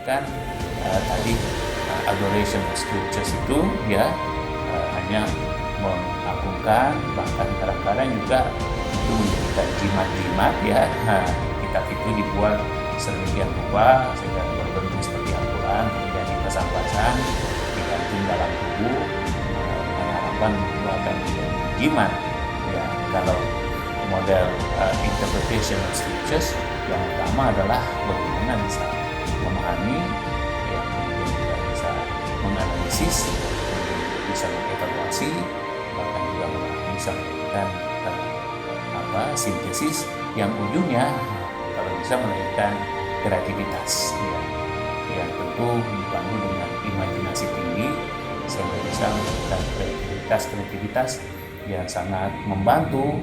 menunjukkan tadi adoration of scriptures itu ya hanya mengagungkan, bahkan kadang-kadang juga itu menjadikan jimat-jimat ya. Kitab itu dibuat sedemikian rupa sehingga berbentuk seperti Al-Quran, kemudian dipasang-pasang, digantung dalam tubuh dengan harapan itu akan menjadi jimat ya. Kalau model interpretation of scriptures yang utama adalah bagaimana bisa memahami ya, kemudian juga bisa menganalisis, bisa mengevaluasi, bahkan juga bisa melakukan sintesis yang ujungnya kalau bisa melahirkan kreativitas ya, yang tentu dibangun dengan imajinasi tinggi sehingga bisa melakukan kreativitas yang sangat membantu.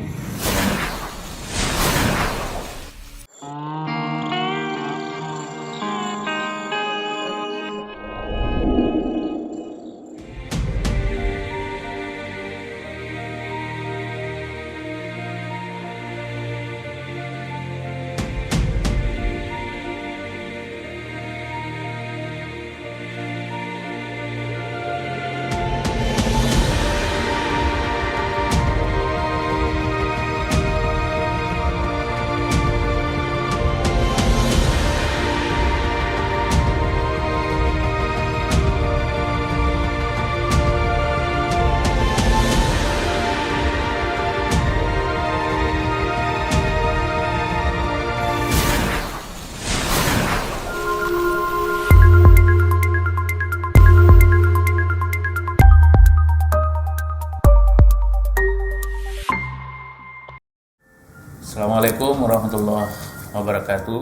Assalamualaikum warahmatullahi wabarakatuh.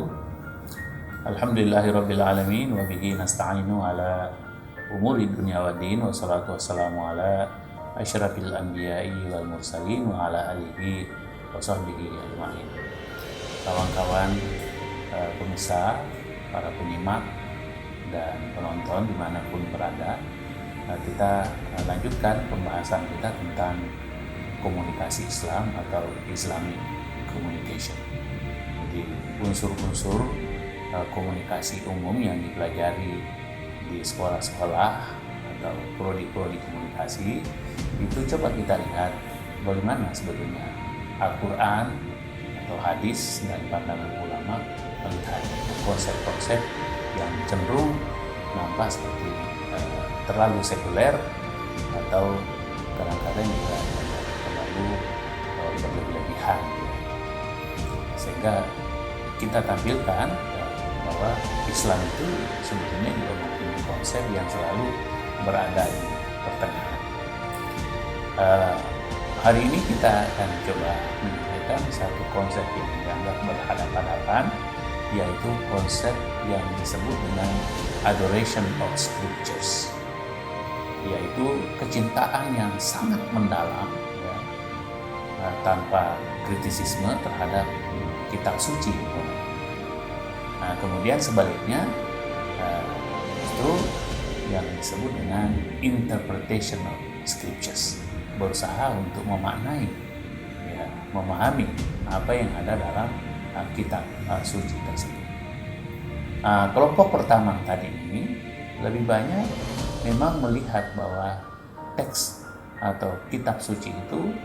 Alhamdulillahirrabbilalamin wa bihi nasta'inu ala umuri dunya waddin, wa salatu wassalamu ala asyrafil anbiya'i wal mursalin wa ala alihi wa sahbihi ajma'in. Kawan-kawan pemirsa, para penyimak dan penonton dimanapun berada, kita lanjutkan pembahasan kita tentang komunikasi Islam atau Islamic communication. Jadi unsur-unsur komunikasi umum yang dipelajari di sekolah-sekolah atau prodi-prodi komunikasi itu coba kita lihat bagaimana sebetulnya Al-Quran atau hadis dan pandangan ulama melihat konsep-konsep yang cenderung nampak seperti terlalu sekuler atau kadang-kadang juga terlalu berlebihan. Sehingga kita tampilkan bahwa Islam itu sebetulnya juga mempunyai konsep yang selalu berada di pertengahan. Hari ini kita akan coba menyampaikan satu konsep yang dianggap berhadapan-hadapan, yaitu konsep yang disebut dengan adoration of scriptures, yaitu kecintaan yang sangat mendalam ya, tanpa kritisisme terhadap kitab suci. Nah, kemudian sebaliknya justru yang disebut dengan interpretation of scriptures, berusaha untuk memaknai ya, memahami apa yang ada dalam kitab suci tersebut. Kelompok pertama tadi ini lebih banyak memang melihat bahwa teks atau kitab suci itu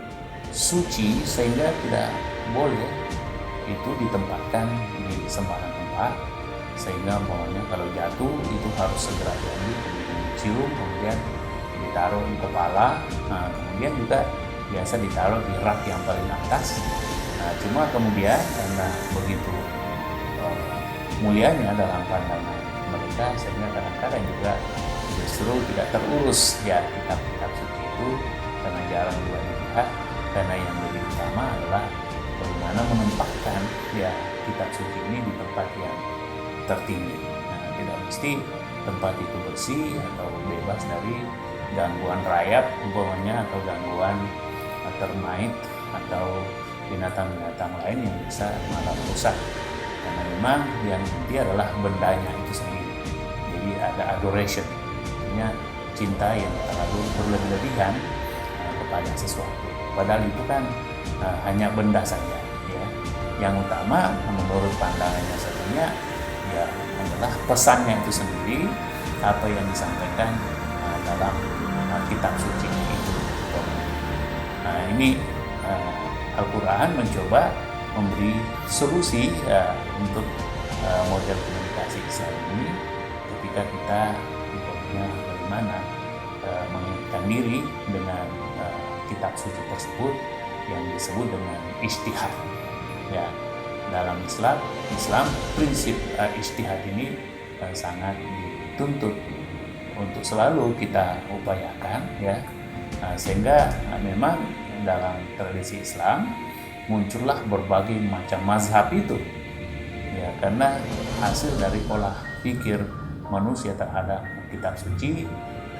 suci sehingga tidak boleh itu ditempatkan di sembarang tempat, sehingga maunya kalau jatuh itu harus segera diambil, kemudian dicium, kemudian ditaruh di kepala. Kemudian juga biasa ditaruh di rak yang paling atas. Cuma kemudian karena begitu mulianya dalam pandangan mereka, sehingga kadang-kadang juga justru tidak terurus ya kitab-kitab suci itu, karena jarang juga dilihat. Karena yang lebih utama adalah bagaimana menempatkan ya kitab suci ini di tempat yang tertinggi. Tidak mesti tempat itu bersih atau bebas dari gangguan rayap umpamanya, atau gangguan termite atau binatang-binatang lain yang bisa malah merusak. Karena memang yang inti adalah bendanya itu sendiri. Jadi ada adoration, artinya cinta yang terlalu berlebih-lebihan kepada sesuatu. Padahal itu kan hanya benda saja ya. Yang utama menurut pandangannya satunya ya adalah pesannya itu sendiri, apa yang disampaikan dalam kitab suci itu. Nah, ini Al-Quran mencoba memberi solusi untuk model komunikasi Islam ini ketika kita bagaimana mengaitkan diri dengan kitab suci tersebut yang disebut dengan ijtihad. Ya, dalam Islam prinsip ijtihad ini sangat dituntut untuk selalu kita upayakan, ya, sehingga memang dalam tradisi Islam muncullah berbagai macam mazhab itu, ya, karena hasil dari olah pikir manusia terhadap kitab suci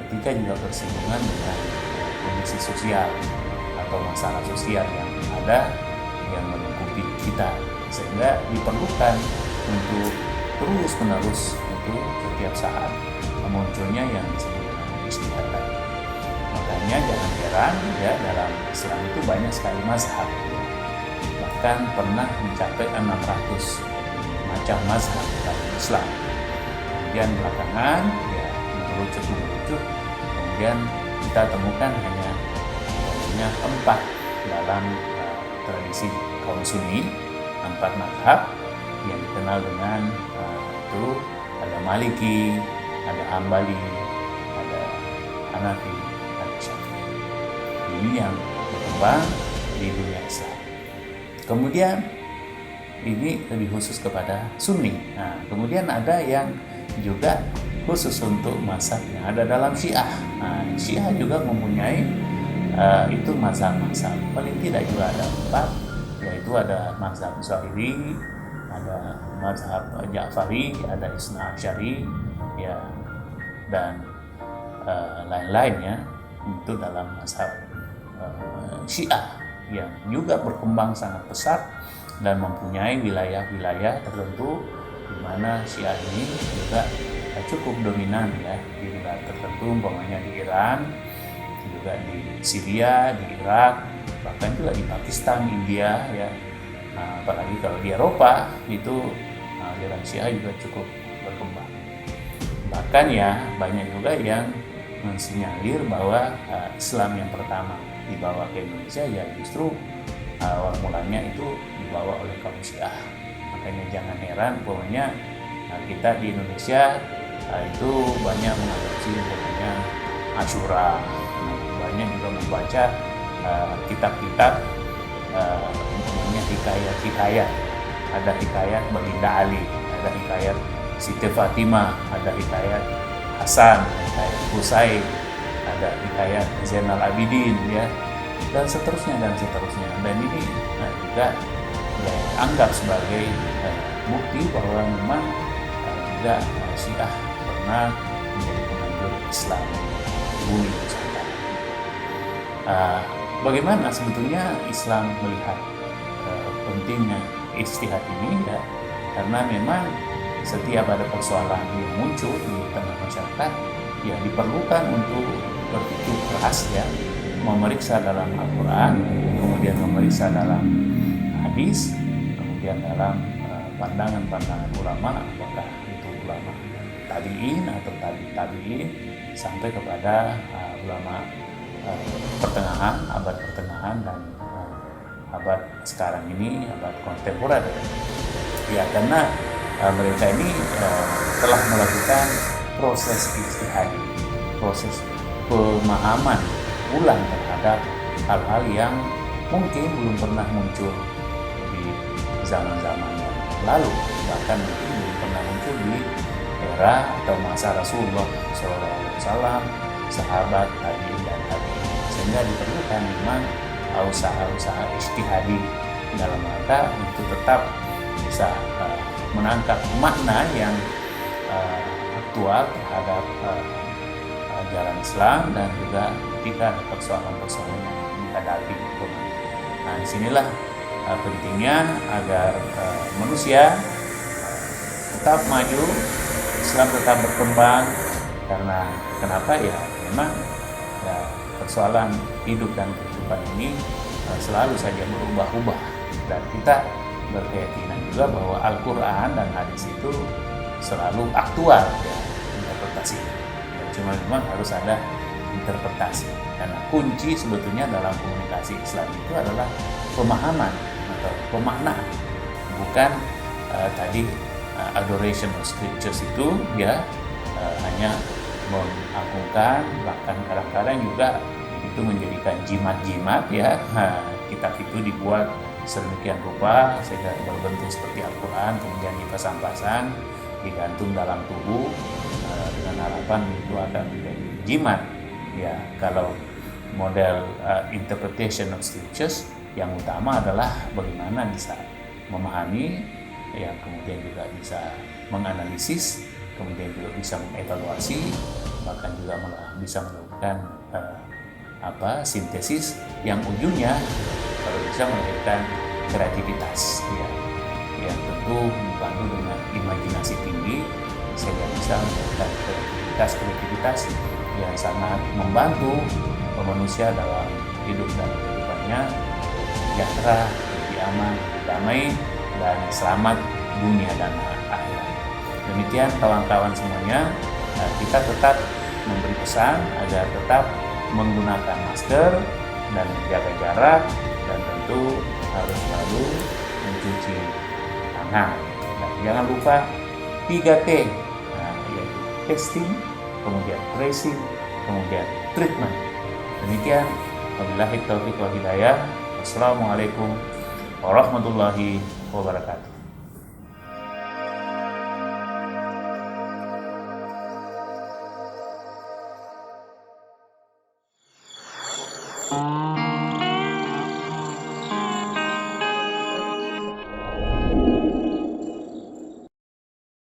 ketika juga bersinggungan dengan kondisi sosial atau masalah sosial yang ada yang melingkupi kita, sehingga diperlukan untuk terus-menerus itu setiap saat munculnya yang disebut dengan ijtihad. Makanya jangan heran, ya, dalam Islam itu banyak sekali mazhab, bahkan pernah mencapai 600 macam mazhab dalam Islam. Kemudian belakangan, ya, mengerucut, kemudian kita temukan hanya 4 dalam tradisi kaum Sunni, 4 mazhab yang dikenal dengan itu ada Maliki, ada Hambali, ada Hanafi, ada Syafi'i. Ini yang berkembang di dunia Islam. Kemudian ini lebih khusus kepada Sunni. Nah, kemudian ada yang juga khusus untuk mazhab yang ada dalam Syiah. Nah, Syiah juga mempunyai itu mazhab-mazhab. Paling tidak juga ada 4, yaitu ada mazhab Zahiri, ada mazhab Ja'fari, ada Isna Asy'ari, ya, dan lain-lainnya. Itu dalam mazhab Syiah yang juga berkembang sangat pesat dan mempunyai wilayah-wilayah tertentu di mana Syiah ini juga cukup dominan, ya, di wilayah tertentu, umpamanya di Iran, juga di Syria, di Irak, bahkan juga di Pakistan, India, ya. Nah, apalagi kalau di Eropa itu aliran Syiah juga cukup berkembang. Bahkan, ya, banyak juga yang mensinyalir bahwa Islam yang pertama dibawa ke Indonesia, ya, justru awal mulanya itu dibawa oleh kaum Syiah. Makanya jangan heran, pokoknya kita di Indonesia itu banyak mengadopsi pokoknya Asyura, banyak juga membaca kitab-kitab namanya hikayat-hikayat. Ada hikayat Baginda Ali, ada hikayat Siti Fatimah, ada hikayat Hasan, hikayat Husain, ada hikayat Zainal Abidin, ya, dan seterusnya. Dan ini juga dianggap sebagai bukti bahwa memang juga Syiah pernah menjadi penganjur Islam di bumi Nusantara. Bagaimana sebetulnya Islam melihat pentingnya ijtihad ini, ya, karena memang setiap ada persoalan yang muncul di tengah masyarakat, ya, diperlukan untuk berpikir keras, ya, memeriksa dalam Al-Quran, kemudian memeriksa dalam hadis, kemudian dalam pandangan-pandangan ulama, apakah itu ulama tabi'in atau tabi'in, sampai kepada ulama pertengahan, abad pertengahan, dan abad sekarang ini, abad kontemporer. Ya, karena mereka ini telah melakukan proses ijtihad, proses pemahaman ulang terhadap hal-hal yang mungkin belum pernah muncul di zaman-zaman yang lalu, bahkan mungkin belum pernah muncul di era atau masa Rasulullah SAW, sahabat, tabi'in, dan tabi'in. Sehingga diperlukan memang usaha-usaha ijtihadi dalam rangka untuk tetap bisa menangkap makna yang aktual terhadap ajaran Islam, dan juga ketika ada persoalan-persoalan yang dihadapi. Nah, disinilah pentingnya agar manusia tetap maju, Islam tetap berkembang. Karena kenapa, ya, memang, ya, persoalan hidup dan kehidupan ini selalu saja berubah-ubah, dan kita berkeyakinan juga bahwa Al-Quran dan hadis itu selalu aktual ya interpretasi. Ya, cuma memang harus ada interpretasi. Karena kunci sebetulnya dalam komunikasi Islam itu adalah pemahaman atau pemaknaan, bukan tadi adoration of scriptures itu ya hanya mengagungkan, bahkan kadang-kadang juga itu menjadikan jimat-jimat ya. Kitab itu dibuat sedemikian rupa sehingga berbentuk seperti Al-Quran, kemudian dipasang-pasang, digantung dalam tubuh dengan harapan itu akan menjadi jimat. Ya, kalau model interpretation of scriptures yang utama adalah bagaimana bisa memahami, yang kemudian juga bisa menganalisis, kemudian juga bisa mengevaluasi, bahkan juga bisa melakukan sintesis yang ujungnya kalau bisa melahirkan kreativitas ya, yang tentu dipandu dengan imajinasi tinggi sehingga bisa melahirkan kreativitas yang sangat membantu manusia dalam hidup dan kehidupannya sejahtera, lebih aman, lebih damai, dan selamat dunia dan akhirat. Demikian kawan-kawan semuanya, kita tetap memberi pesan agar tetap menggunakan masker dan menjaga jarak, dan tentu harus selalu mencuci tangan. Dan jangan lupa 3T, yaitu testing, kemudian tracing, kemudian treatment. Demikian, wabillahi taufiq wal hidayah. Wassalamualaikum warahmatullahi wabarakatuh.